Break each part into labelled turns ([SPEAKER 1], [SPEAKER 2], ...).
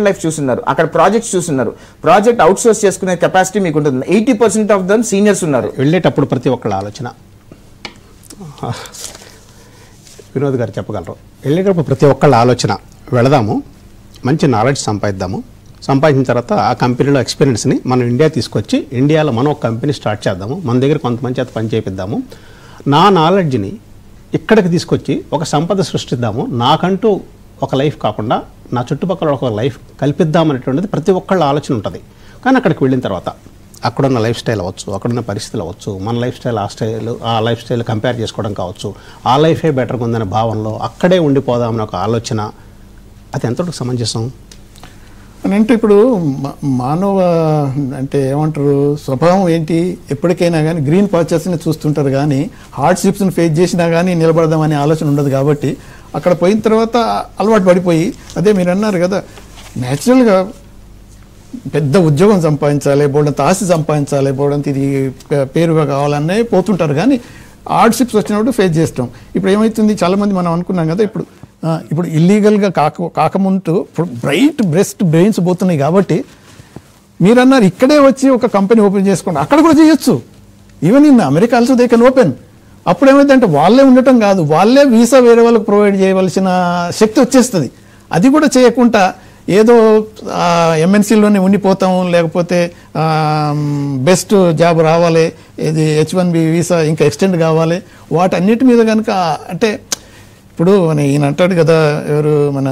[SPEAKER 1] Life చూస్తున్నారు, అక్కడ projects చూస్తున్నారు, ప్రాజెక్ట్ అవుట్ సోర్స్ చేసుకునే కెపాసిటీ మీకు ఉంటుంది. 80% ఆఫ్ దమ్ సీనియర్స్ ఉన్నారు.
[SPEAKER 2] వెళ్ళేటప్పుడు ప్రతి ఒక్కళ్ళ ఆలోచన వినోద్ గారు చెప్పగలరు. వెళ్ళేటప్పుడు ప్రతి ఒక్కళ్ళ ఆలోచన వెళదాము, మంచి నాలెడ్జ్ సంపాదిద్దాము, సంపాదించిన తర్వాత ఆ కంపెనీలో ఎక్స్పీరియన్స్ని మనం ఇండియా తీసుకొచ్చి ఇండియాలో మనం ఒక కంపెనీ స్టార్ట్ చేద్దాము, మన దగ్గర కొంతమంది చేత పని చేపిద్దాము, నా నాలెడ్జ్ని ఇక్కడికి తీసుకొచ్చి ఒక సంపద సృష్టిద్దాము, నాకంటూ ఒక లైఫ్ కాకుండా నా చుట్టుపక్కల ఒక లైఫ్ కల్పిద్దామనేటువంటిది ప్రతి ఒక్కళ్ళ ఆలోచన ఉంటుంది. కానీ అక్కడికి వెళ్ళిన తర్వాత అక్కడున్న లైఫ్ స్టైల్ అవ్వచ్చు, అక్కడున్న పరిస్థితులు అవ్వచ్చు, మన లైఫ్ స్టైల్ ఆ లైఫ్ స్టైల్ కంపేర్ చేసుకోవడం కావచ్చు, ఆ లైఫే బెటర్గా ఉందనే భావనలో అక్కడే ఉండిపోదామని ఒక ఆలోచన, అది ఎంతవరకు సమంజసం
[SPEAKER 3] అని అంటే ఇప్పుడు మానవ అంటే ఏమంటారు స్వభావం ఏంటి, ఎప్పటికైనా కానీ గ్రీన్ పాచర్స్ని చూస్తుంటారు కానీ హార్డ్షిప్స్ని ఫేస్ చేసినా కానీ నిలబడదామనే ఆలోచన ఉండదు. కాబట్టి అక్కడ పోయిన తర్వాత అలవాటు పడిపోయి, అదే మీరు అన్నారు కదా, న్యాచురల్గా పెద్ద ఉద్యోగం సంపాదించాలి, బోర్డంత ఆస్తి సంపాదించాలి, బోర్డంత ఇది పేరుగా కావాలనే పోతుంటారు. కానీ హార్డ్షిప్స్ వచ్చినప్పుడు ఫేస్ చేస్తాం. ఇప్పుడు ఏమవుతుంది, చాలామంది మనం అనుకున్నాం కదా, ఇప్పుడు ఇల్లీగల్గా కాకముందు ఇప్పుడు బెస్ట్ బ్రెయిన్స్ పోతున్నాయి. కాబట్టి మీరు అన్నారు ఇక్కడే వచ్చి ఒక కంపెనీ ఓపెన్ చేసుకోండి, అక్కడ కూడా చేయొచ్చు. Even in America also they can open. అప్పుడు ఏమైందంటే వాళ్ళే ఉండటం కాదు, వాళ్ళే వీసా వేరే వాళ్ళకి ప్రొవైడ్ చేయవలసిన శక్తి వచ్చేస్తుంది. అది కూడా చేయకుండా ఏదో ఎంఎన్సీలోనే ఉండిపోతాం, లేకపోతే బెస్ట్ జాబ్ రావాలి, ఇది H1B వీసా ఇంకా ఎక్స్టెండ్ కావాలి, వాటన్నిటి మీద కనుక అంటే ఇప్పుడు ఈయన అంటాడు కదా, ఎవరు మన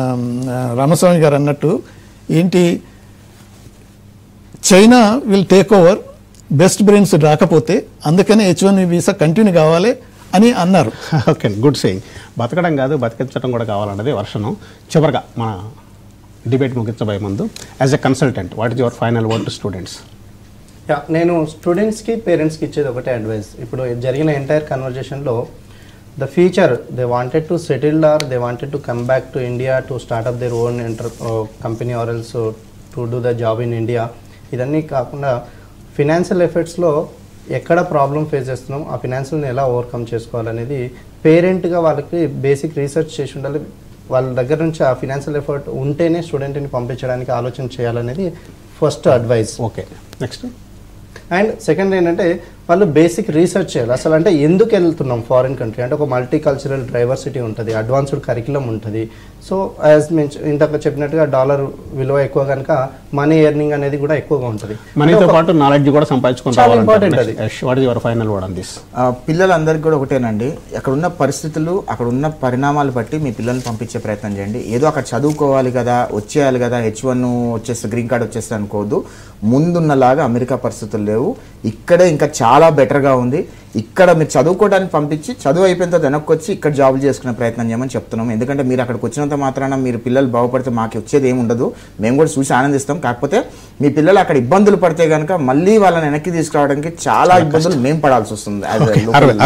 [SPEAKER 3] రామస్వామి గారు అన్నట్టు ఏంటి, China will take over, best brains రాకపోతే అందుకనే H1B వీసా కంటిన్యూ కావాలి అని అన్నారు.
[SPEAKER 2] Okay, good saying. బతకడం కాదు బతికించడం కూడా కావాలన్నది వర్షను. చివరిగా మన డిబేట్ ముగించబోయే ముందు as a consultant what is your final word to students?
[SPEAKER 4] నేను స్టూడెంట్స్కి పేరెంట్స్కి ఇచ్చేది ఒకటే అడ్వైస్. ఇప్పుడు జరిగిన entire కన్వర్జేషన్లో the future they wanted to settle or they wanted to come back to India to start up their own company or else to do the job in India. ఇదన్నీ కాకుండా financial ఎఫర్ట్స్లో ఎక్కడ problem face చేస్తున్నాం, ఆ ఫినాన్షియల్ని ఎలా overcome చేసుకోవాలనేది పేరెంట్గా వాళ్ళకి basic research చేసి ఉండాలి. వాళ్ళ దగ్గర నుంచి ఆ ఫినాన్షియల్ ఎఫర్ట్ ఉంటేనే స్టూడెంట్ని పంపించడానికి ఆలోచన చేయాలనేది first advice.
[SPEAKER 2] Okay, next.
[SPEAKER 4] And second ఏంటంటే వాళ్ళు బేసిక్ రీసెర్చ్ చేయాలి. అసలు అంటే ఎందుకు వెళ్తున్నాం ఫారిన్ కంట్రీ అంటే ఒక మల్టీ కల్చరల్ డైవర్సిటీ ఉంటుంది, అడ్వాన్స్డ్ కరికులం ఉంటుంది. సో యాజ్ ఇంతకు చెప్పినట్టుగా డాలర్ విలువ ఎక్కువ కనుక మనీ ఎర్నింగ్ అనేది కూడా ఎక్కువగా ఉంటుంది.
[SPEAKER 2] మనీతో పాటు నాలెడ్జ్ కూడా సంపాదించుకోవాలి. ఇంపార్టెంట్ అది. What is your final word on this?
[SPEAKER 1] పిల్లలందరికీ కూడా ఒకటేనండి, అక్కడ ఉన్న పరిస్థితులు అక్కడ ఉన్న పరిణామాలు బట్టి మీ పిల్లల్ని పంపించే ప్రయత్నం చేయండి. ఏదో అక్కడ చదువుకోవాలి కదా, వచ్చేయాలి కదా, H1 వచ్చేస్తే గ్రీన్ కార్డ్ వచ్చేస్తే అనుకోవద్దు. ముందున్నలాగా అమెరికా పరిస్థితులు లేవు, ఇక్కడే ఇంకా చాలా బెటర్గా ఉంది. ఇక్కడ మీరు చదువుకోవడానికి పంపించి చదువు అయిపోయిన తర్వాత వెనక్కి వచ్చి ఇక్కడ జాబులు చేసుకునే ప్రయత్నం చేయమని చెప్తున్నాం. ఎందుకంటే మీరు అక్కడికి వచ్చినంత మాత్రాన మీరు పిల్లలు బాగుపడితే మాకు వచ్చేది ఏమి ఉండదు, మేము కూడా చూసి ఆనందిస్తాం. కాకపోతే మీ పిల్లలు అక్కడ ఇబ్బందులు పడితే కనుక మళ్ళీ వాళ్ళని వెనక్కి తీసుకురావడానికి చాలా ఇబ్బందులు మేము పడాల్సి వస్తుంది.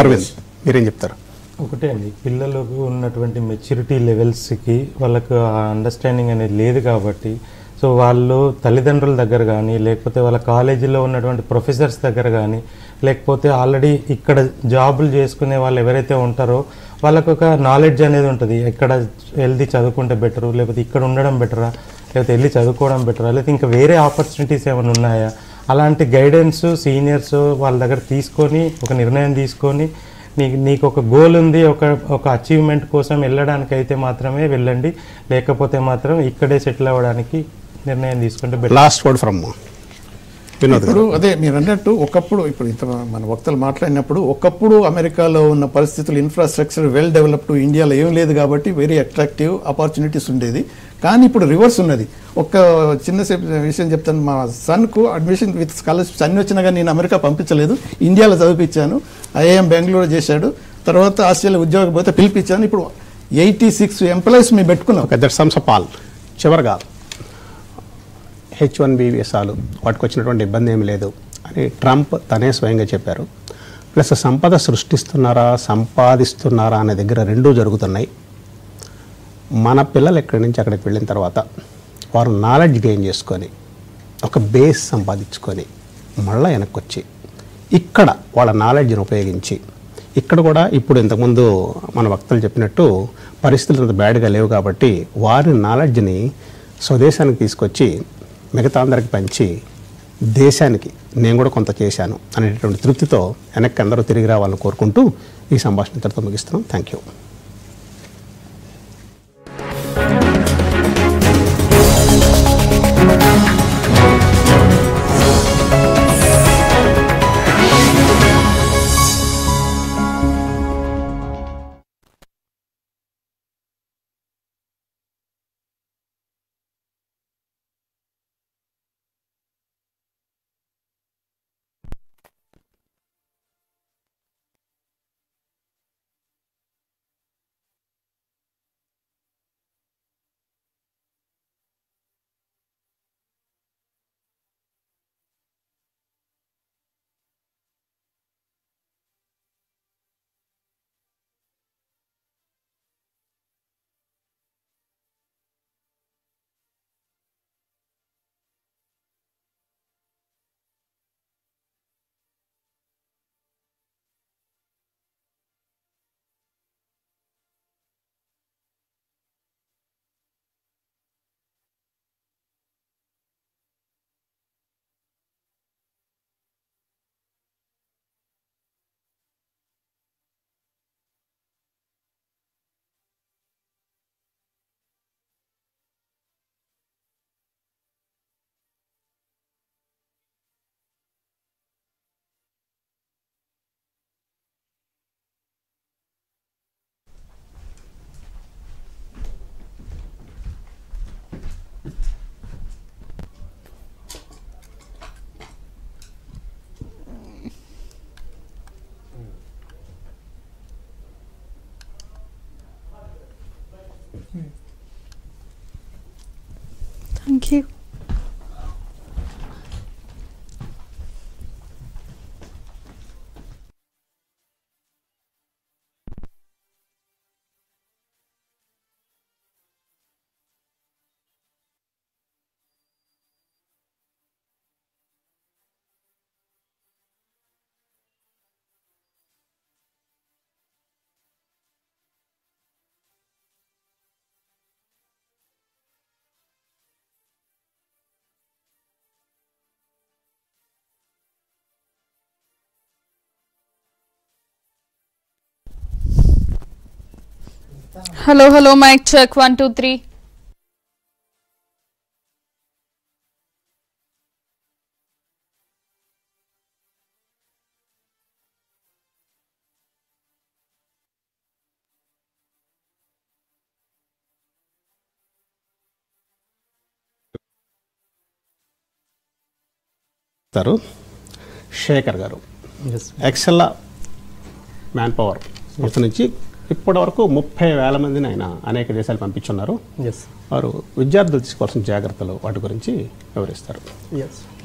[SPEAKER 2] అరవింద్ మీరేం చెప్తారు?
[SPEAKER 5] ఒకటే అండి, పిల్లలకు ఉన్నటువంటి మెచ్యూరిటీ లెవెల్స్కి వాళ్ళకు అండర్స్టాండింగ్ అనేది లేదు. కాబట్టి సో వాళ్ళు తల్లిదండ్రుల దగ్గర కానీ లేకపోతే వాళ్ళ కాలేజీలో ఉన్నటువంటి ప్రొఫెసర్స్ దగ్గర కానీ లేకపోతే ఆల్రెడీ ఇక్కడ జాబులు చేసుకునే వాళ్ళు ఎవరైతే ఉంటారో వాళ్ళకు ఒక నాలెడ్జ్ అనేది ఉంటుంది. ఎక్కడ వెళ్ళి చదువుకుంటే బెటరు, లేకపోతే ఇక్కడ ఉండడం బెటరా, లేకపోతే వెళ్ళి చదువుకోవడం బెటరా, లేకపోతే ఇంకా వేరే ఆపర్చునిటీస్ ఏమైనా ఉన్నాయా, అలాంటి గైడెన్స్ సీనియర్స్ వాళ్ళ దగ్గర తీసుకొని ఒక నిర్ణయం తీసుకొని నీకు ఒక గోల్ ఉంది, ఒక అచీవ్మెంట్ కోసం వెళ్ళడానికి అయితే మాత్రమే వెళ్ళండి, లేకపోతే మాత్రం ఇక్కడే సెటిల్ అవ్వడానికి నిర్ణయం తీసుకుంటే better.
[SPEAKER 2] Last word from Vinod.
[SPEAKER 3] ఇప్పుడు అదే మీరు అన్నట్టు ఒకప్పుడు ఇప్పుడు ఇంత మన వక్తలు మాట్లాడినప్పుడు ఒకప్పుడు అమెరికాలో ఉన్న పరిస్థితులు ఇన్ఫ్రాస్ట్రక్చర్ వెల్ డెవలప్డ్, ఇండియాలో ఏం లేదు కాబట్టి వెరీ అట్రాక్టివ్ ఆపర్చునిటీస్ ఉండేది. కానీ ఇప్పుడు రివర్స్ ఉన్నది. ఒక చిన్న విషయం చెప్తాను, మా సన్కు అడ్మిషన్ విత్ స్కాలర్షిప్స్ అన్ని వచ్చినా కానీ నేను అమెరికా పంపించలేదు, ఇండియాలో చదివించాను. IIM బెంగళూరు చేశాడు, తర్వాత ఆస్ట్రేలియా ఉద్యోగం పోతే పిలిపించాను. ఇప్పుడు 86 ఎంప్లాయీస్ మేము పెట్టుకున్నాం.
[SPEAKER 2] చివరిగా H1B వీసాలు వాటికి వచ్చినటువంటి ఇబ్బంది ఏమి లేదు అని ట్రంప్ తనే స్వయంగా చెప్పారు. ప్లస్ సంపద సృష్టిస్తున్నారా సంపాదిస్తున్నారా అనే దగ్గర రెండూ జరుగుతున్నాయి. మన పిల్లలు ఎక్కడి నుంచి అక్కడికి వెళ్ళిన తర్వాత వారు నాలెడ్జ్ గెయిన్ చేసుకొని ఒక బేస్ సంపాదించుకొని మళ్ళీ వెనక్కి వచ్చి ఇక్కడ వాళ్ళ నాలెడ్జ్ని ఉపయోగించి ఇక్కడ కూడా ఇప్పుడు ఇంతకుముందు మన వక్తలు చెప్పినట్టు పరిస్థితులు అంత బ్యాడ్గా లేవు కాబట్టి వారి నాలెడ్జ్ని స్వదేశానికి తీసుకొచ్చి మిగతా అందరికి పంచి దేశానికి నేను కూడా కొంత చేశాను అనేటటువంటి తృప్తితో వెనక్కి అందరూ తిరిగి రావాలని కోరుకుంటూ ఈ సంభాషణ ఇంతటితో ముగిస్తున్నాం. Thank you.
[SPEAKER 6] Thank you. Hello, mic check 1 2 3.
[SPEAKER 2] Shekhar గారు ఎక్సెల్ మ్యాన్ పవర్ నుంచి ఇప్పటి వరకు 30,000 మందిని ఆయన అనేక దేశాలు పంపించున్నారు. వారు విద్యార్థులు తీసుకోవాల్సిన జాగ్రత్తలు వాటి గురించి వివరిస్తారు.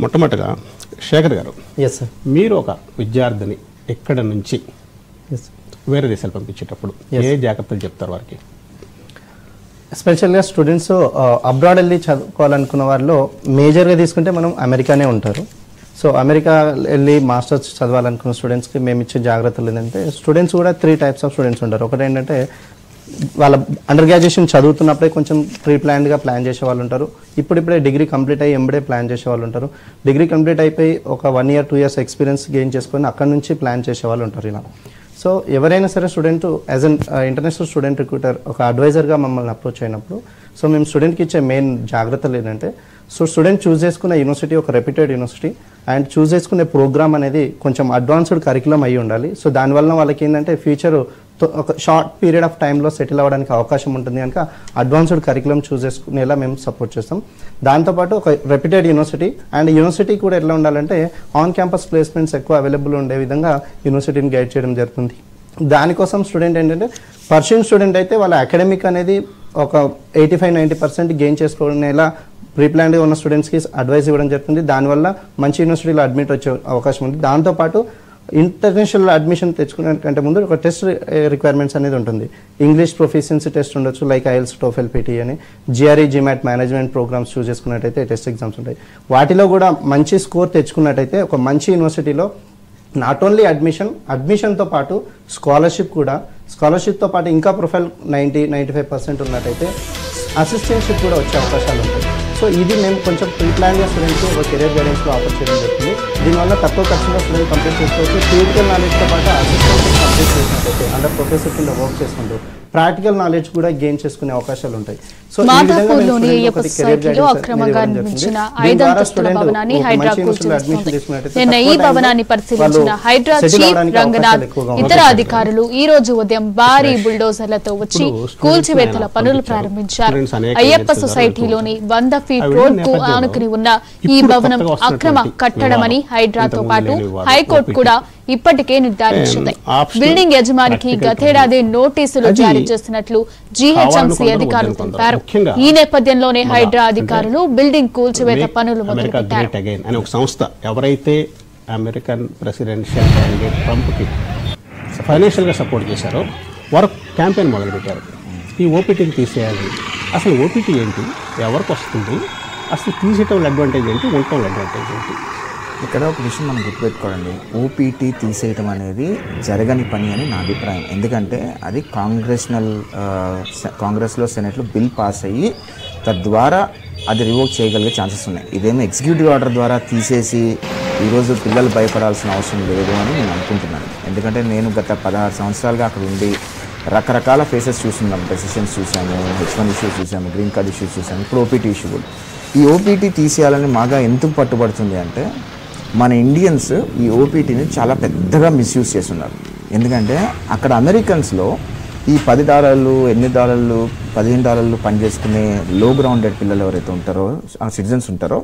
[SPEAKER 2] మొట్టమొదటిగా శేఖర్ గారు, మీరు ఒక విద్యార్థిని ఇక్కడ నుంచి వేరే దేశాలు పంపించేటప్పుడు ఏ జాగ్రత్తలు చెప్తారు వారికి?
[SPEAKER 4] ఎస్పెషల్గా స్టూడెంట్స్ అబ్రాడ్ వెళ్ళి చదువుకోవాలనుకున్న వాళ్ళు మేజర్గా తీసుకుంటే మనం అమెరికానే ఉంటారు. సో అమెరికా వెళ్ళి మాస్టర్స్ చదవాలనుకున్న స్టూడెంట్స్కి మేము ఇచ్చే జాగ్రత్తలు ఏంటంటే, స్టూడెంట్స్ కూడా 3 టైప్స్ ఆఫ్ స్టూడెంట్స్ ఉంటారు. ఒకటి ఏంటంటే వాళ్ళ అండర్ గ్రాడ్యుయేషన్ చదువుతున్నప్పుడే కొంచెం ప్రీ ప్లాన్డ్గా ప్లాన్ చేసే వాళ్ళు ఉంటారు. ఇప్పుడిప్పుడే డిగ్రీ కంప్లీట్ అయ్యి ఎంబడే ప్లాన్ చేసే వాళ్ళు ఉంటారు. డిగ్రీ కంప్లీట్ అయిపోయి ఒక 1 year 2 years ఎక్స్పీరియన్స్ గెయిన్ చేసుకొని అక్కడ నుంచి ప్లాన్ చేసే వాళ్ళు ఉంటారు ఇలా. సో ఎవరైనా సరే student as an international student recruiter ఒక అడ్వైజర్గా మమ్మల్ని అప్రోచ్ అయినప్పుడు, సో మేము స్టూడెంట్కి ఇచ్చే మెయిన్ జాగ్రత్తలు ఏంటంటే, సో స్టూడెంట్ చూస్ చేసుకునే యూనివర్సిటీ ఒక రెప్యూటెడ్ యూనివర్సిటీ అండ్ చూస్ చేసుకునే ప్రోగ్రామ్ అనేది కొంచెం అడ్వాన్స్డ్ కరికులం అయ్యి ఉండాలి. సో దానివల్ల వాళ్ళకి ఏంటంటే ఫ్యూచర్ ఒక షార్ట్ పీరియడ్ ఆఫ్ టైంలో సెటిల్ అవ్వడానికి అవకాశం ఉంటుంది కనుక అడ్వాన్స్డ్ కరికులం చూస్ చేసుకునేలా మేము సపోర్ట్ చేస్తాం. దాంతోపాటు ఒక రెప్యూటెడ్ యూనివర్సిటీ అండ్ యూనివర్సిటీ కూడా ఎట్లా ఉండాలంటే ఆన్ క్యాంపస్ ప్లేస్మెంట్స్ ఎక్కువ అవైలబుల్ ఉండే విధంగా యూనివర్సిటీని గైడ్ చేయడం జరుగుతుంది. దానికోసం స్టూడెంట్ ఏంటంటే పర్సన్ స్టూడెంట్ అయితే వాళ్ళ అకాడమిక్ అనేది ఒక 85-90% గెయిన్ చేసుకునేలా ప్రీప్లాన్డ్గా ఉన్న స్టూడెంట్స్కి అడ్వైస్ ఇవ్వడం జరుగుతుంది. దానివల్ల మంచి యూనివర్సిటీలో అడ్మిట్ వచ్చే అవకాశం ఉంది. దాంతోపాటు ఇంటర్నేషనల్ అడ్మిషన్ తెచ్చుకునే కంటే ముందు ఒక టెస్ట్ రిక్వైర్మెంట్స్ అనేది ఉంటుంది. ఇంగ్లీష్ ప్రొఫిషియన్సీ టెస్ట్ ఉండొచ్చు, లైక్ ఐఎల్స్, టోఫెల్, పీటీ అని. జిఆర్ఈ, జిమాట్ మేనేజ్మెంట్ ప్రోగ్రామ్స్ చూస్ చేసుకున్నట్టయితే టెస్ట్ ఎగ్జామ్స్ ఉంటాయి. వాటిలో కూడా మంచి స్కోర్ తెచ్చుకున్నట్టయితే ఒక మంచి యూనివర్సిటీలో నాట్ ఓన్లీ అడ్మిషన్తో పాటు స్కాలర్షిప్తో పాటు ఇంకా ప్రొఫైల్ 90-95% ఉన్నట్టయితే అసిస్టెంట్షిప్ కూడా వచ్చే అవకాశాలు ఉంటాయి. సో ఇది మేము కొంచెం ప్రీ ప్లాన్గా స్టూడెంట్కి ఒక కెరీర్ గైడెన్స్లో ఆఫర్ చేయడం జరుగుతుంది. దీనివల్ల తక్కువ ఖర్చులో స్టూడెంట్ కంప్లీట్ చేసుకోవచ్చు. థియరిటికల్ నాలెడ్జ్తో పాటు అసిస్టెంట్ కంప్లీట్ చేసినట్టయితే అండర్ ప్రొఫెసర్ కింద వర్క్ చేసుకుంటూ ప్రాక్టికల్ నాలెడ్జ్ కూడా గెయిన్ చేసుకునే అవకాశాలు ఉంటాయి. సో
[SPEAKER 6] మాదాపూర్లోని అయ్యప్ప సొసైటీలో అక్రమంగా నిర్మించిన 5 అంతస్తుల భవనాన్ని హైడ్రా కూల్చివేస్తోంది. నిన్న ఈ భవనాన్ని పరిశీలించిన హైడ్రా చీఫ్ రంగనాథ్ ఇతర అధికారులు ఈ రోజు ఉదయం భారీ బుల్డోజర్లతో వచ్చి కూల్చివేతల పనులు ప్రారంభించారు. అయ్యప్ప సొసైటీలోని 100 ఫీట్ రోడ్ కు ఆనుకుని ఉన్న ఈ భవనం అక్రమ కట్టడమని హైడ్రాతో పాటు హైకోర్టు కూడా ఇప్పటికే నిర్ధారించింది. బిల్డింగ్ యజమానికి గతేడాది నోటీసులు జారీ చేసినట్లు జీహెచ్ఎంసీ అధికారులు తెలిపారు. ఈ నేపథ్యంలోనే హైడ్రా అధికారులు బిల్డింగ్ కూల్చివేత పనులు మొదలుపెట్టారు.
[SPEAKER 2] అనే ఒక సంస్థ ఎవరైతే అమెరికన్ ప్రెసిడెన్షియల్ క్యాండిడేట్ ట్రంప్ కి ఫైనాన్షియల్ గా సపోర్ట్ చేశారో వారు క్యాంపెయిన్ మొదలుపెట్టారు. ఈ ఓపీటీని తీసేయాలి. అసలు ఓపీటీ ఏంటి, ఎవరికి వస్తుంది, అసలు తీసేయటం అడ్వాంటేజ్ ఏంటి, ఉండటం అడ్వాంటేజ్ ఏంటి?
[SPEAKER 1] ఇక్కడ ఒక విషయం మనం గుర్తుపెట్టుకోవాలండి. ఓపీటీ తీసేయటం అనేది జరగని పని అని నా అభిప్రాయం. ఎందుకంటే అది కాంగ్రెస్లో సెనెట్లో బిల్ పాస్ అయ్యి తద్వారా అది రివోక్ చేయగలిగే ఛాన్సెస్ ఉన్నాయి. ఇదేమో ఎగ్జిక్యూటివ్ ఆర్డర్ ద్వారా తీసేసి ఈరోజు పిల్లలు భయపడాల్సిన అవసరం లేదు అని నేను అనుకుంటున్నాను. ఎందుకంటే నేను గత 16 సంవత్సరాలుగా అక్కడ ఉండి రకరకాల ఫేసెస్ చూస్తున్నాం. డెసిషన్స్ చూసాము, H1 ఇష్యూస్ చూసాము, గ్రీన్ కార్డ్ ఇష్యూస్ చూసాము, ఇప్పుడు ఓపీటీ ఇష్యూ కూడా. ఈ ఓపీటీ తీసేయాలని మాగా ఎందుకు పట్టుబడుతుంది అంటే మన ఇండియన్స్ ఈ ఓపీటీని చాలా పెద్దగా మిస్యూజ్ చేస్తున్నారు. ఎందుకంటే అక్కడ అమెరికన్స్లో ఈ $10, $8, $15 పనిచేసుకునే లో గ్రౌండెడ్ పిల్లలు ఎవరైతే ఉంటారో, ఆ సిటిజన్స్ ఉంటారో,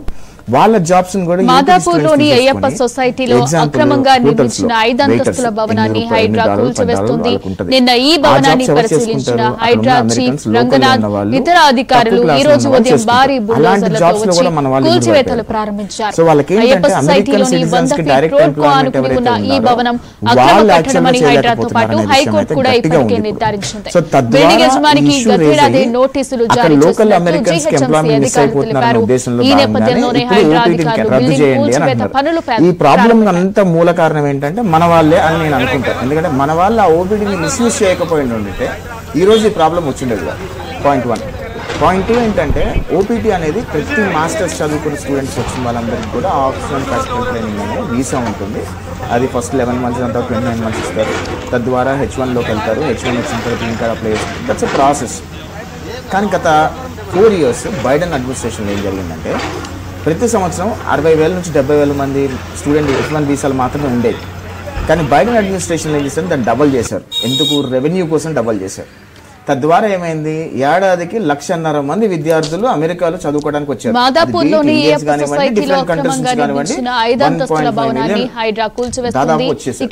[SPEAKER 1] వాళ్ళ జాబ్స్ కూడా
[SPEAKER 6] మాదాపూర్లోని అయ్యప్ప సొసైటీలో అక్రమంగా నిర్మించిన 5 అంతస్తుల భవనాన్ని హైడ్రా కూల్చివేస్తుంది. నిన్న ఈ భవనాన్ని పరిశీలించిన హైడ్రా చీఫ్ రంగనాథ్ ఇతర అధికారులు ఈ రోజు ఉదయం భారీ బుల్డోజర్లతో వచ్చి కూల్చివేతలు ప్రారంభించారు. అయ్యప్ప సొసైటీలోని 100 ఫీట్ రోడ్ కు ఆనుకుని ఉన్న ఈ భవనం అక్రమ కట్టడమని హైడ్రాతో పాటు హైకోర్టు కూడా ఇప్పటికే నిర్ధారించింది. బిల్డింగ్ యజమానికి గతేడాది నోటీసులు జారీ చేసినట్లు జీహెచ్ఎంసీ అధికారులు తెలిపారు. ఈ నేపథ్యంలోనే
[SPEAKER 1] రద్దు చేయండి అని అంటున్నారు. ఈ ప్రాబ్లం అంతా మూల కారణం ఏంటంటే మన వాళ్ళే అని నేను అనుకుంటాను. ఎందుకంటే మన వాళ్ళు ఆ ఓపీడీని మిస్యూజ్ చేయకపోయింది ఉంటే ఈ రోజు ఈ ప్రాబ్లం వచ్చిండేది కాదు. పాయింట్ 1. పాయింట్ 2 ఏంటంటే ఓపీటీ అనేది ప్రతి మాస్టర్స్ చదువుకున్న స్టూడెంట్స్ వచ్చిన వాళ్ళందరికీ కూడా ఆప్షనల్ ప్రాక్టికల్ ట్రైనింగ్ అనేది వీసా ఉంటుంది. అది ఫస్ట్ 11 మంత్స్ అంతా 29 మంత్స్ ఇస్తారు. తద్వారా H1లోకి వెళ్తారు. H1 వచ్చిన తర్వాత గ్రీన్ కార్డ్ అప్లై చేస్తారు. That's a process. కానీ గత 4 years బైడెన్ అడ్మినిస్ట్రేషన్లో ఏం జరిగిందంటే ప్రతి సంవత్సరం 60,000 నుంచి 70,000 మంది స్టూడెంట్ H1 వీసాలు మాత్రమే ఉండేది. కానీ బైడెన్ అడ్మినిస్ట్రేషన్ ఏం చేశారు, దాన్ని డబల్ చేశారు. ఎందుకు? రెవెన్యూ కోసం డబల్ చేశారు. తద్వారా ఏమైంది, ఏడాదికి 1,50,000 మంది విద్యార్థులు అమెరికాలో చదువుకోవడానికి వచ్చారు.
[SPEAKER 6] మాదాపూర్లోని దాదాపు వచ్చేసారు.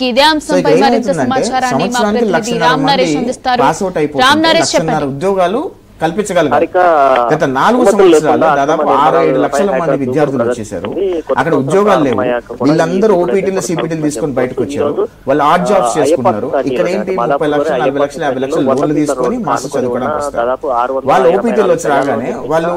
[SPEAKER 6] ఉద్యోగాలు కల్పించగలిగారు. గత 4 సంవత్సరాలు దాదాపు 6-7 లక్షల మంది విద్యార్థులు వచ్చేసారు. అక్కడ ఉద్యోగాలు లేవు. వీళ్ళందరూ ఓపీటీలు సిపిటీలు తీసుకొని బయటకు వచ్చారు. వాళ్ళు ఆర్ట్ జాబ్స్ చేసుకున్నారు. ఇక్కడ ఏంటి 30 లక్షలు 40 లక్షలు 50 లక్షలు లోన్లు తీసుకొని మాస్టర్ చదువుకోవడానికి వస్తారు. వాళ్ళు ఓపీటీలు వచ్చి రాగానే వాళ్ళు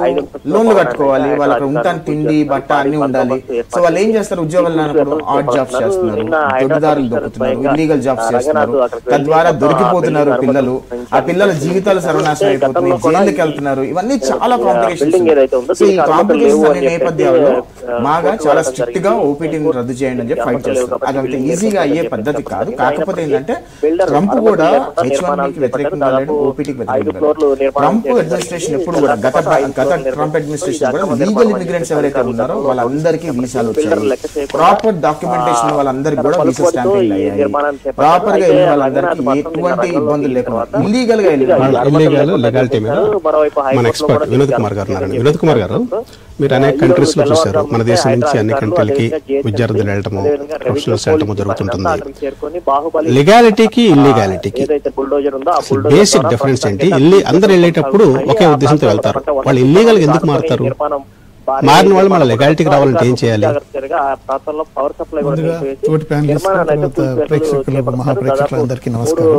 [SPEAKER 6] లోన్లు కట్టుకోవాలి. వాళ్ళు అక్కడ ఉంటాను, తిండి బట్ట అన్ని ఉండాలి. సో వాళ్ళు ఏం చేస్తారు, ఉద్యోగాలు లేనప్పుడు ఆర్ట్ జాబ్స్ చేస్తున్నారు, దొడ్డిదారులు దొరుకుతున్నారు, ఇల్లీగల్ జాబ్స్ చేస్తున్నారు. తద్వారా దొరికిపోతున్నారు పిల్లలు. ఆ పిల్లల జీవితాలు సర్వనాశనం అయిపోతున్నాయి, జైలుకి వెళ్తున్నారు. ఇవన్నీ చాలా కాంప్లికేషన్స్. సో ఈ కాంప్లికేషన్స్ అనే నేపథ్యంలో మాగా చాలా స్ట్రిక్ట్ గా ఓపీటీని రద్దు చేయండి అని చెప్పి ఫైట్ చేస్తారు. అదంత ఈజీగా అయ్యే పద్ధతి కాదు. కాకపోతే ఏంటంటే ట్రంప్ కూడా H1కి వ్యతిరేకంగా లేడు, ఓపీటీకి వ్యతిరేకంగా. ట్రంప్ అడ్మినిస్ట్రేషన్ ఎప్పుడు కూడా గత ట్రంప్ అడ్మినిస్ట్రేషన్ కూడా లీగల్ ఇమిగ్రెంట్స్ ఎవరైతే ఉన్నారో వాళ్ళందరికీ వీసాలు వచ్చాయి. ప్రాపర్ డాక్యుమెంటేషన్ వాళ్ళందరికీ కూడా వీసా స్టాంపింగ్ అయ్యాయి. ప్రాపర్ గా వెళ్ళిన వాళ్ళందరికీ ఎటువంటి ఇబ్బందులు లేకుండా ఇల్లీగల్ గా వెళ్ళిన
[SPEAKER 2] మన ఎక్స్పర్ట్ వినోద్ కుమార్ గారు ఉన్నారండి. వినోద్ కుమార్ గారు, మీరు అనేక కంట్రీస్ లో చూశారు. మన దేశం నుంచి అన్ని కంట్రీలకి విద్యార్థులు వెళ్ళటము, ప్రొఫెషనల్స్ వెళ్ళటము జరుగుతుంటుంది. లీగాలిటీకి ఇల్లీగాలిటీకి బేసిక్ డిఫరెన్స్ ఏంటి? అందరు వెళ్ళేటప్పుడు ఒకే ఉద్దేశంతో వెళ్తారు. వాళ్ళు ఇల్లీగల్ ఎందుకు మారుతారు? మారిన వాళ్ళు మన లెగాలిటీకి రావాలంటే ఏం చేయాలి?
[SPEAKER 6] ప్రాంతంలో పవర్ సప్లై కూడా
[SPEAKER 3] తోటి ప్రేక్షకులకు మహాప్రేక్షకులందరికీ నమస్కారం.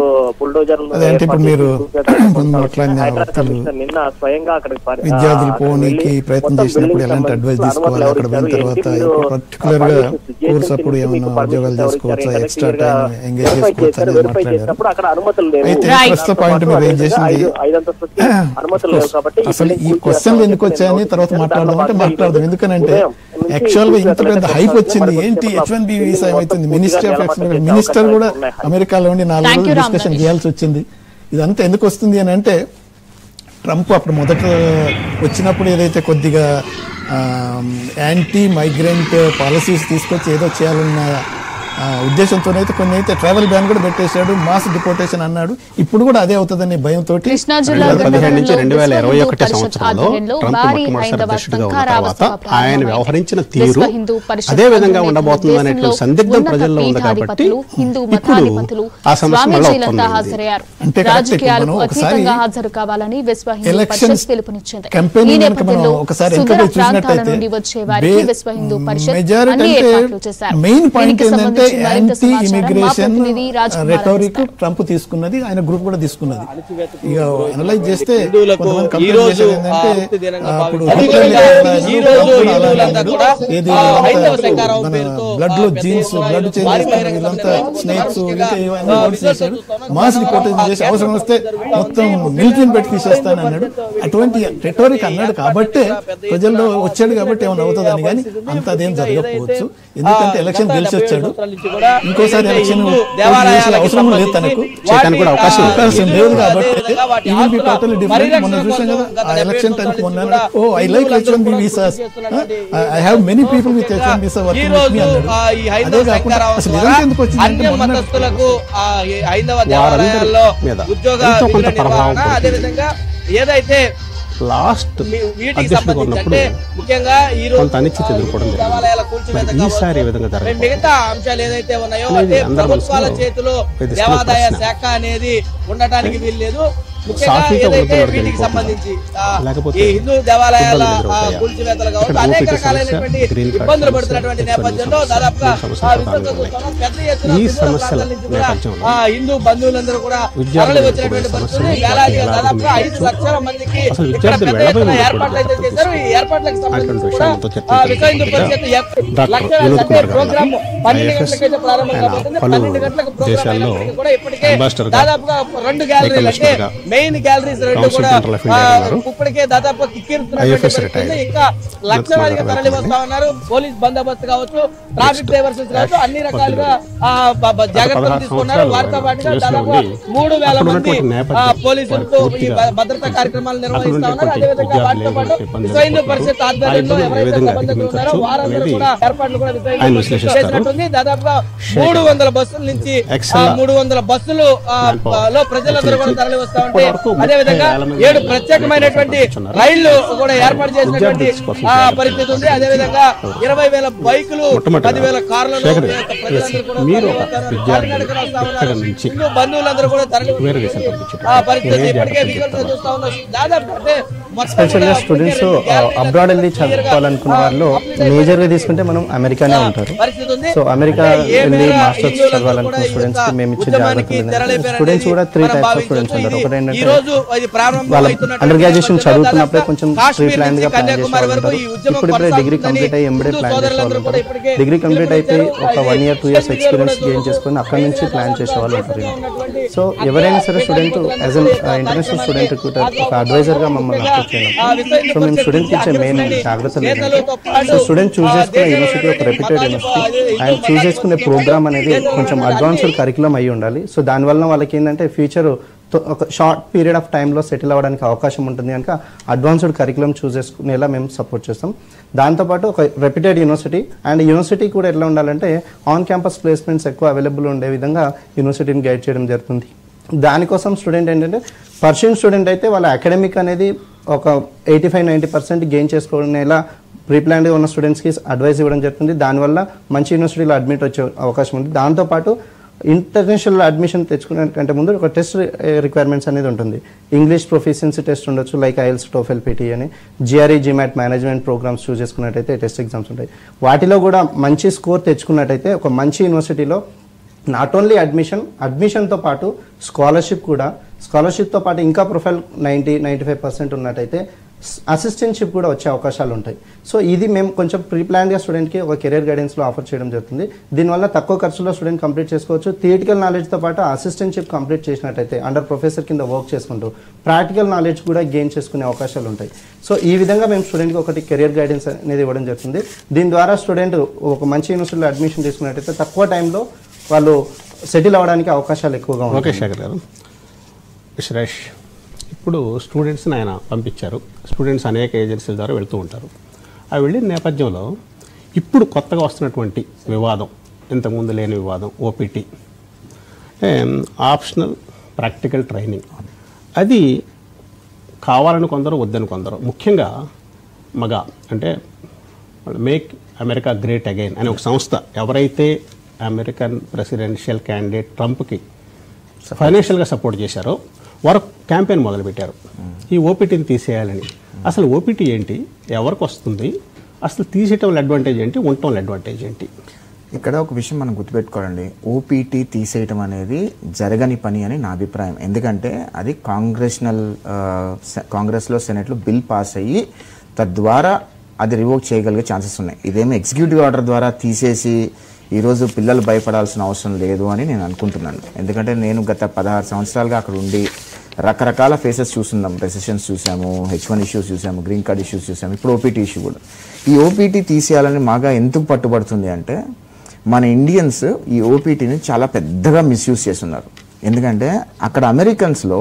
[SPEAKER 3] అదేంటే ఇప్పుడు మీరు
[SPEAKER 6] నిన్న స్వయంగా అక్కడికి
[SPEAKER 3] విద్యార్థులు పోనీకి ప్రయత్నం చేసినప్పుడు ఎలాంటి అడ్వైస్ తీసుకోవాలి, అక్కడ పోయిన తర్వాత పర్టికులర్ గా కోర్స్ అప్పుడు ఏమైనా ఉద్యోగాలు చేసుకోవచ్చా, ఎక్స్ట్రా టైం ఎంగేజ్ చేసుకోవచ్చా అనేది మాట్లాడారు. అయితే ప్రస్తుత పాయింట్ మీరు ఏం చేసింది, అసలు ఈ క్వశ్చన్లు ఎందుకు వచ్చాయని తర్వాత మాట్లాడదాం అంటే మాట్లాడదాం. ఎందుకనంటే యాక్చువల్ గా ఇంత పెద్ద హైప్ వచ్చింది, ఏంటి H1B వీసా ఏమైతుంది, మినిస్టర్ కూడా అమెరికాలో ఉండి 4 రోజులు డిస్కషన్ చేయాల్సి వచ్చింది. ఇదంతా ఎందుకు వస్తుంది అని అంటే ట్రంప్ అప్పుడు మొదట వచ్చినప్పుడు ఏదైతే కొద్దిగా యాంటీ మైగ్రెంట్ పాలసీస్ తీసుకొచ్చి ఏదో చేయాలన్న ఉద్దేశంతోనైతే కొన్ని అయితే ట్రావెల్ బ్యాన్ కూడా పెట్టేశాడు, మాస్ డిపోర్టేషన్ అన్నాడు. ఇప్పుడు కూడా అదే అవుతుందనే భయంతో
[SPEAKER 2] 2015 నుంచి 2021 సంవత్సరంలో ట్రంప్ మొట్టమొదటిసారి అధ్యక్షుడిగా ఉన్న తర్వాత ఆయన వ్యవహరించిన తీరు అదే విధంగా ఉండబోతుంది అనేటువంటి సందిగ్ధం ప్రజల్లో ఉంది. కాబట్టి ఇప్పుడు ఆ సమస్య మళ్ళీ వస్తుంది.
[SPEAKER 3] అంటే ఒకసారి ఎలక్షన్స్ క్యాంపెయిన్ కనుక మనం ఒకసారి ఎంకరేజ్ చూసినట్టయితే మెజారిటీ అంటే మెయిన్ పాయింట్ ఏంటంటే యాంటీ ఇమిగ్రేషన్ రెటోరిక్ ట్రంప్ తీసుకున్నది, ఆయన గ్రూప్ కూడా తీసుకున్నది. ఇక అనలైజ్ చేస్తే బ్లడ్ లో జీన్స్ బ్లడ్ చేంజ్ వీళ్ళంతా స్నేక్స్ చేశాడు, మాస్ రిపోర్టేషన్ చేసి అవసరం వస్తే మొత్తం మిలిటరీని పెట్టి తీసేస్తాను అన్నాడు. అటువంటి రెటోరిక్ అన్నాడు కాబట్టే ప్రజల్లో వచ్చాడు కాబట్టి ఏమైనా అవుతుందని, కానీ అంత అదేం జరగకపోవచ్చు. ఎందుకంటే ఎలక్షన్ గెలిచి వచ్చాడు, ఇంకోసారి ఎలక్షన్ అవసరం లేదు, తనకు కూడా అవకాశం లేదు. కాబట్టి ఈవెన్ బి టోటల్లీ డిఫరెంట్. మొన్న చూసాం కదా ఆ ఎలక్షన్ టైంకి మొన్న I like H1B visas, I have many people with H1B visa working with me అన్నాడు. అదే కాకుండా అసలు ఇదంతా ఎందుకు వచ్చిందంటే
[SPEAKER 5] ఏదైతే
[SPEAKER 2] లాస్ట్ అధ్యక్షుడు ఉన్నప్పుడు
[SPEAKER 5] ముఖ్యంగా ఈ రోజు
[SPEAKER 2] కొంత అనిశ్చితి ఎదుర్కోవడం జరిగింది. ఈసారి ఈ విధంగా
[SPEAKER 5] మిగతా అంశాలు ఏదైతే ఉన్నాయో ప్రభుత్వాల చేతిలో దేవాదాయ శాఖ అనేది ఉండటానికి వీల్లేదు. వీటికి సంబంధించి ఈ హిందూ దేవాలయాల కూల్చివేతలు కావచ్చు, అనేక రకాలైనటువంటి ఇబ్బందులు పడుతున్నటువంటి నేపథ్యంలో దాదాపుగా పెద్ద ఎత్తున హిందూ బంధువులందరూ కూడా తరలి వచ్చినటువంటి పరిస్థితులు. దాదాపుగా 5 లక్షల మందికి ఇక్కడ పెద్ద ఎత్తున ఏర్పాట్లు అయితే చేశారు. ఈ ఏర్పాట్లకు సంబంధించి కూడా విశ్వ హిందూ పరిషత్ ప్రోగ్రామ్ 12 గంటలకైతే ప్రారంభం కాబోతుంది. 12 గంటలకు ప్రోగ్రామ్ కూడా ఇప్పటికే దాదాపుగా 2 గ్యాలరీలు అంటే మెయిన్ గ్యాలరీస్ 2 కూడా ఇప్పటికే దాదాపు ఇంకా లక్షలాదిగా తరలి వస్తా ఉన్నారు. పోలీస్ బందోబస్తు కావచ్చు, ట్రాఫిక్ డ్రైవర్స్ కావచ్చు, అన్ని రకాలుగా జాగ్రత్తలు తీసుకున్నారు. వారితో పాటుగా దాదాపు 3000 మంది పోలీసులతో ఈ భద్రతా కార్యక్రమాలు నిర్వహిస్తా ఉన్నారు. అదేవిధంగా వాటితో పాటు విశ్వ హిందూ పరిషత్ ఆధ్వర్యంలో ఎవరైతే సంబంధికులు ఉన్నారో వారందరూ కూడా ఏర్పాట్లు కూడా చేసినట్టుంది. దాదాపుగా 300 బస్సుల నుంచి 300 బస్సులు లో ప్రజలందరూ కూడా తరలి వస్తా ఉంటే, అదేవిధంగా 7 ప్రత్యేకమైనటువంటి రైళ్లు కూడా ఏర్పాటు చేసినటువంటి పరిస్థితి ఉంది. అదేవిధంగా 20,000 బైకులు, 10,000 కార్లను బంధువులందరూ కూడా తరలి పరిస్థితి ఇప్పటికే చూస్తా ఉన్నాం. దాదాపు అంటే
[SPEAKER 4] స్పెషల్ గా స్టూడెంట్స్ అబ్రాడ్ వెళ్ళి చదువుకోవాలనుకున్న వాళ్ళు మేజర్ గా తీసుకుంటే మనం అమెరికానే ఉంటారు. సో అమెరికా వెళ్ళి మాస్టర్స్ చదవాలనుకున్న స్టూడెంట్స్ కి మేము ఇచ్చే జాగ్రత్తలు, స్టూడెంట్స్ కూడా 3 టైప్స్ ఆఫ్ స్టూడెంట్స్ ఉంటారు. ఒకటి ఏంటంటే వాళ్ళ అండర్ గ్రాడ్యుయేషన్ చదువుతున్నప్పుడే కొంచెం ప్రీ ప్లాన్ గా ప్లాన్ చేసేవాళ్ళు. ఇప్పుడిప్పుడే డిగ్రీ కంప్లీట్ అయ్యి ఎంబడే ప్లాన్ చేసేవాళ్ళు ఉంటారు. డిగ్రీ కంప్లీట్ అయిపోయి ఒక 1 year 2 years ఎక్స్పీరియన్స్ గెయిన్ చేసుకుని అక్కడి నుంచి ప్లాన్ చేసేవాళ్ళు ఉంటారు. సో ఎవరైనా సరే student as an international student recruiter ఒక అడ్వైజర్ గా మమ్మల్ని అప్రోచ్ చేయడం. సో మేము స్టూడెంట్కి ఇచ్చే మెయిన్ జాగ్రత్తలు ఏంటంటే, సో స్టూడెంట్ చూస్ చేసుకునే యూనివర్సిటీ ఒక రెప్యూటెడ్ యూనివర్సిటీ అండ్ చూస్ చేసుకునే ప్రోగ్రామ్ అనేది కొంచెం అడ్వాన్స్డ్ కరికులం అయి ఉండాలి. సో దానివల్ల వాళ్ళకి ఏంటంటే ఫ్యూచర్ ఒక షార్ట్ పీరియడ్ ఆఫ్ టైంలో సెటిల్ అవ్వడానికి అవకాశం ఉంటుంది కనుక అడ్వాన్స్డ్ కరికులం చూస్ చేసుకునేలా మేము సపోర్ట్ చేస్తాం. దాంతోపాటు ఒక రెప్యూటెడ్ యూనివర్సిటీ అండ్ యూనివర్సిటీ కూడా ఎట్లా ఉండాలంటే ఆన్ క్యాంపస్ ప్లేస్మెంట్స్ ఎక్కువ అవైలబుల్ ఉండే విధంగా యూనివర్సిటీని గైడ్ చేయడం జరుగుతుంది. దానికోసం స్టూడెంట్ ఏంటంటే పర్సన్ స్టూడెంట్ అయితే వాళ్ళ అకాడమిక్ అనేది ఒక 85-90% గెయిన్ చేసుకునేలా ప్రీప్లాన్డ్గా ఉన్న స్టూడెంట్స్కి అడ్వైస్ ఇవ్వడం జరుగుతుంది. దానివల్ల మంచి యూనివర్సిటీలో అడ్మిట్ వచ్చే అవకాశం ఉంది. దాంతోపాటు ఇంటర్నేషనల్ అడ్మిషన్ తెచ్చుకునే కంటే ముందు ఒక టెస్ట్ రిక్వైర్మెంట్స్ అనేది ఉంటుంది. ఇంగ్లీష్ ప్రొఫిషియన్సీ టెస్ట్ ఉండొచ్చు, లైక్ ఐఎల్స్, టోఫెల్, పీటీ అని. జిఆర్ఈ, జిమాట్ మేనేజ్మెంట్ ప్రోగ్రామ్స్ చూస్ చేసుకున్నట్టయితే టెస్ట్ ఎగ్జామ్స్ ఉంటాయి. వాటిలో కూడా మంచి స్కోర్ తెచ్చుకున్నట్టయితే ఒక మంచి యూనివర్సిటీలో నాట్ ఓన్లీ అడ్మిషన్తో పాటు స్కాలర్షిప్తో పాటు ఇంకా ప్రొఫైల్ 90-95% ఉన్నట్టయితే అసిస్టెంట్షిప్ కూడా వచ్చే అవకాశాలు ఉంటాయి. సో ఇది మేము కొంచెం ప్రీ ప్లాన్గా స్టూడెంట్కి ఒక కెరీర్ గైడెన్స్లో ఆఫర్ చేయడం జరుగుతుంది. దీనివల్ల తక్కువ ఖర్చులో స్టూడెంట్ కంప్లీట్ చేసుకోవచ్చు. థియరిటికల్ నాలెడ్జ్తో పాటు అసిస్టెంట్షిప్ కంప్లీట్ చేసినట్టయితే అండర్ ప్రొఫెసర్ కింద వర్క్ చేసుకుంటూ ప్రాక్టికల్ నాలెడ్జ్ కూడా గెయిన్ చేసుకునే అవకాశాలు ఉంటాయి. సో ఈ విధంగా మేము స్టూడెంట్కి ఒకటి కెరీర్ గైడెన్స్ అనేది ఇవ్వడం జరుగుతుంది. దీని ద్వారా స్టూడెంట్ ఒక మంచి యూనివర్సిటీలో అడ్మిషన్ తీసుకున్నట్టయితే తక్కువ టైంలో వాళ్ళు సెటిల్ అవ్వడానికి అవకాశాలు ఎక్కువగా ఉంటాయి.
[SPEAKER 2] ఓకే శేఖర్ గారు. సురేష్, ఇప్పుడు స్టూడెంట్స్ని ఆయన పంపించారు. స్టూడెంట్స్ అనేక ఏజెన్సీల ద్వారా వెళ్తూ ఉంటారు. ఆ వెళ్ళిన నేపథ్యంలో ఇప్పుడు కొత్తగా వస్తున్నటువంటి వివాదం, ఇంతకుముందు లేని వివాదం, ఓపీటీ, ఆప్షనల్ ప్రాక్టికల్ ట్రైనింగ్, అది కావాలని కొందరు, వద్దని కొందరు. ముఖ్యంగా అంటే మేక్ అమెరికా గ్రేట్ అగైన్ అనే ఒక సంస్థ ఎవరైతే అమెరికన్ ప్రెసిడెన్షియల్ క్యాండిడేట్ ట్రంప్కి ఫైనాన్షియల్గా సపోర్ట్ చేశారో వారు క్యాంపెయిన్ మొదలుపెట్టారు ఈ ఓపీటీని తీసేయాలని. అసలు ఓపీటీ ఏంటి, ఎవరికి వస్తుంది, అసలు తీసేయటం వల్ల అడ్వాంటేజ్ ఏంటి, ఉండటం వల్ల అడ్వాంటేజ్ ఏంటి?
[SPEAKER 1] ఇక్కడ ఒక విషయం మనం గుర్తుపెట్టుకోవాలండి. ఓపీటీ తీసేయటం అనేది జరగని పని అని నా అభిప్రాయం. ఎందుకంటే అది కాంగ్రెస్లో సెనెట్లో బిల్ పాస్ అయ్యి తద్వారా అది రివోక్ చేయగలిగే ఛాన్సెస్ ఉన్నాయి. ఇదేమో ఎగ్జిక్యూటివ్ ఆర్డర్ ద్వారా తీసేసి ఈరోజు పిల్లలు భయపడాల్సిన అవసరం లేదు అని నేను అనుకుంటున్నాను. ఎందుకంటే నేను గత 16 సంవత్సరాలుగా అక్కడ ఉండి రకరకాల ఫేసెస్ చూస్తున్నాం. రెసెషన్స్ చూసాము, H1 ఇష్యూస్ చూసాము, గ్రీన్ కార్డ్ ఇష్యూస్ చూసాము, ఇప్పుడు ఓపీటీ ఇష్యూ కూడా. ఈ ఓపీటీ తీసేయాలని మాగా ఎందుకు పట్టుబడుతుంది అంటే మన ఇండియన్స్ ఈ ఓపీటీని చాలా పెద్దగా మిస్యూజ్ చేస్తున్నారు. ఎందుకంటే అక్కడ అమెరికన్స్లో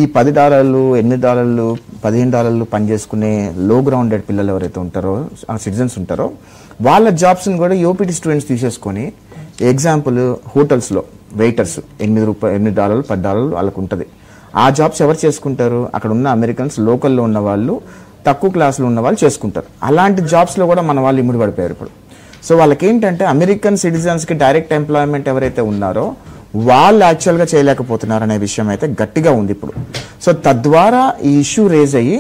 [SPEAKER 1] ఈ $10, $8, $15 పనిచేసుకునే లో గ్రౌండెడ్ పిల్లలు ఎవరైతే ఉంటారో, ఆ సిటిజన్స్ ఉంటారో, వాళ్ళ జాబ్స్ని కూడా ఓపీటీ స్టూడెంట్స్ తీసేసుకొని, ఎగ్జాంపుల్ హోటల్స్లో వెయిటర్స్ $8, $10 వాళ్ళకు ఉంటుంది. ఆ జాబ్స్ ఎవరు చేసుకుంటారు? అక్కడ ఉన్న అమెరికన్స్, లోకల్లో ఉన్న వాళ్ళు, తక్కువ క్లాసులో ఉన్న వాళ్ళు చేసుకుంటారు. అలాంటి జాబ్స్లో కూడా మన వాళ్ళు ఇముడి పడిపోయారు ఇప్పుడు. సో వాళ్ళకి ఏంటంటే అమెరికన్ సిటిజన్స్కి డైరెక్ట్ ఎంప్లాయ్మెంట్ ఎవరైతే ఉన్నారో వాళ్ళు యాక్చువల్గా చేయలేకపోతున్నారు అనే విషయం అయితే గట్టిగా ఉంది ఇప్పుడు. సో తద్వారా ఈ ఇష్యూ రేజ్ అయ్యి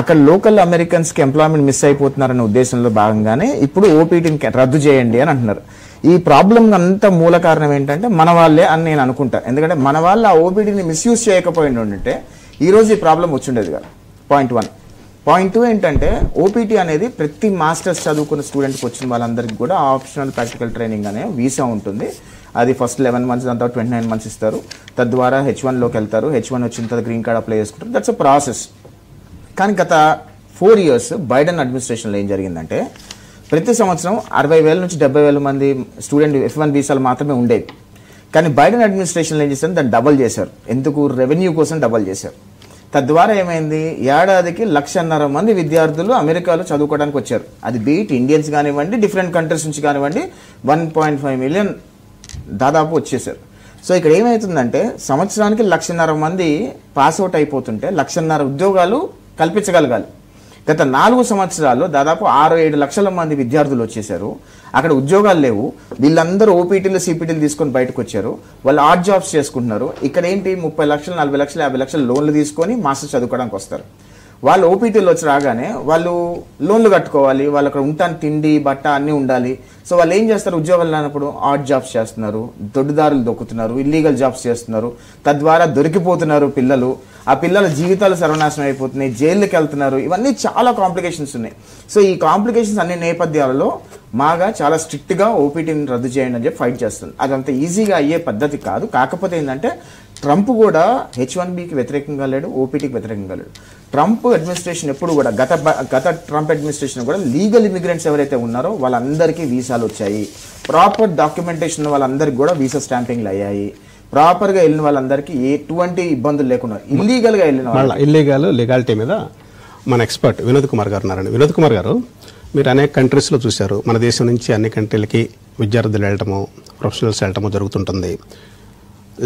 [SPEAKER 1] అక్కడ లోకల్ అమెరికన్స్కి ఎంప్లాయ్మెంట్ మిస్ అయిపోతున్నారనే ఉద్దేశంలో భాగంగానే ఇప్పుడు ఓపీటీని రద్దు చేయండి అని అంటున్నారు. ఈ ప్రాబ్లం అంతా మూల కారణం ఏంటంటే మన వాళ్ళే అని నేను అనుకుంటా. ఎందుకంటే మన వాళ్ళు ఆ ఓపీటీని మిస్యూజ్ చేయకపోయి ఉంటే ఈరోజు ఈ ప్రాబ్లం వచ్చిండేది కాదు. పాయింట్ 1. పాయింట్ 2 ఏంటంటే ఓపీటీ అనేది ప్రతి మాస్టర్స్ చదువుకున్న స్టూడెంట్కి వచ్చిన వాళ్ళందరికీ కూడా ఆప్షనల్ ప్రాక్టికల్ ట్రైనింగ్ అనే వీసా ఉంటుంది. అది ఫస్ట్ 11 months, దాని తర్వాత 29 months ఇస్తారు. తద్వారా H1లోకి వెళ్తారు. H1 వచ్చిన తర్వాత గ్రీన్ కార్డ్ అప్లై చేసుకుంటారు. That's a process. కానీ గత 4 years బైడెన్ అడ్మినిస్ట్రేషన్లో ఏం జరిగిందంటే ప్రతి సంవత్సరం 60,000 నుంచి 70,000 మంది స్టూడెంట్ F1 వీసాలు మాత్రమే ఉండేవి. కానీ బైడెన్ అడ్మినిస్ట్రేషన్లో ఏం చేశారు, దాన్ని డబల్ చేశారు. ఎందుకు? రెవెన్యూ కోసం డబల్ చేశారు. తద్వారా ఏమైంది, ఏడాదికి 1,50,000 మంది విద్యార్థులు అమెరికాలో చదువుకోవడానికి వచ్చారు. అది బీట్ ఇండియన్స్ కానివ్వండి, డిఫరెంట్ కంట్రీస్ నుంచి కానివ్వండి, 1.5 million దాదాపు వచ్చేసారు. సో ఇక్కడ ఏమవుతుందంటే సంవత్సరానికి 1,50,000 మంది పాస్అవుట్ అయిపోతుంటే 1,50,000 ఉద్యోగాలు కల్పించగలగాలి. గత 4 సంవత్సరాల్లో దాదాపు 6-7 లక్షల మంది విద్యార్థులు వచ్చేసారు. అక్కడ ఉద్యోగాలు లేవు. వీళ్ళందరూ ఓపీటీలు, సిపిటీలు తీసుకొని బయటకు వచ్చారు. వాళ్ళు ఆర్ట్ జాబ్స్ చేసుకుంటున్నారు. ఇక్కడ ఏంటి 30 లక్షలు, 40 లక్షలు, 50 లక్షలు లోన్లు తీసుకొని మాస్టర్స్ చదువుకోవడానికి వస్తారు. వాళ్ళు ఓపీటీలు వచ్చి రాగానే వాళ్ళు లోన్లు కట్టుకోవాలి. వాళ్ళు అక్కడ ఉంటాను, తిండి, బట్ట అన్నీ ఉండాలి. సో వాళ్ళు ఏం చేస్తారు, ఉద్యోగాలు లేనప్పుడు ఆర్ట్ జాబ్స్ చేస్తున్నారు, దొడ్డుదారులు దొక్కుతున్నారు, ఇల్లీగల్ జాబ్స్ చేస్తున్నారు. తద్వారా దొరికిపోతున్నారు పిల్లలు. ఆ పిల్లల జీవితాలు సర్వనాశనం అయిపోతున్నాయి, జైళ్ళకి వెళ్తున్నారు. ఇవన్నీ చాలా కాంప్లికేషన్స్ ఉన్నాయి. సో ఈ కాంప్లికేషన్స్ అన్ని నేపథ్యాలలో మాగా చాలా స్ట్రిక్ట్గా ఓపీటీని రద్దు చేయండి అని చెప్పి ఫైట్ చేస్తుంది. అదంత ఈజీగా అయ్యే పద్ధతి కాదు. కాకపోతే ఏంటంటే ట్రంప్ కూడా H1Bకి వ్యతిరేకంగా లేడు, ఓపీటీకి వ్యతిరేకంగా లేడు. ట్రంప్ అడ్మినిస్ట్రేషన్ ఎప్పుడు కూడా గత ట్రంప్ అడ్మినిస్ట్రేషన్ కూడా లీగల్ ఇమిగ్రెంట్స్ ఎవరైతే ఉన్నారో వాళ్ళందరికీ వీసాలు వచ్చాయి. ప్రాపర్ డాక్యుమెంటేషన్ వాళ్ళందరికీ కూడా వీసా స్టాంపింగ్లు అయ్యాయి. ప్రాపర్గా వెళ్ళిన వాళ్ళందరికీ ఎటువంటి ఇబ్బందులు లేకుండా ఇల్లీగల్గా వెళ్ళిన
[SPEAKER 2] లీగాలిటీ మీద మన ఎక్స్పర్ట్ వినోద్ కుమార్ గారు ఉన్నారండి. వినోద్ కుమార్ గారు, మీరు అనేక కంట్రీస్లో చూశారు. మన దేశం నుంచి అన్ని కంట్రీలకి విద్యార్థులు వెళ్ళటము, ప్రొఫెషనల్స్ వెళ్ళటము జరుగుతుంటుంది.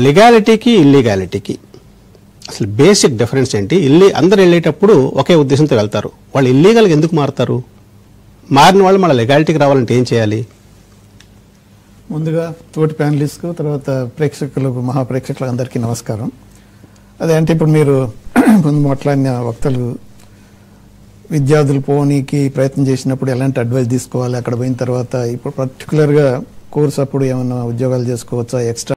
[SPEAKER 2] లీగాలిటీకి ఇల్లీగాలిటీకి అసలు బేసిక్ డిఫరెన్స్ ఏంటి? అందరు వెళ్ళేటప్పుడు ఒకే ఉద్దేశంతో వెళ్తారు. వాళ్ళు ఇల్లీగల్గా ఎందుకు మారుతారు? మారిన వాళ్ళు మళ్ళీ లీగాలిటీకి రావాలంటే ఏం చేయాలి?
[SPEAKER 3] ముందుగా తోటి ప్యానలిస్ట్కు తర్వాత ప్రేక్షకులకు మహాప్రేక్షకులకు అందరికీ నమస్కారం. అదే అంటే ఇప్పుడు మీరు ముందు మాట్లాడిన వక్తలు విద్యార్థులు పోనీకి ప్రయత్నం చేసినప్పుడు ఎలాంటి అడ్వైస్ తీసుకోవాలి, అక్కడ పోయిన తర్వాత ఇప్పుడు పర్టికులర్గా కోర్స్ అప్పుడు ఏమైనా ఉద్యోగాలు చేసుకోవచ్చా, ఎక్స్ట్రా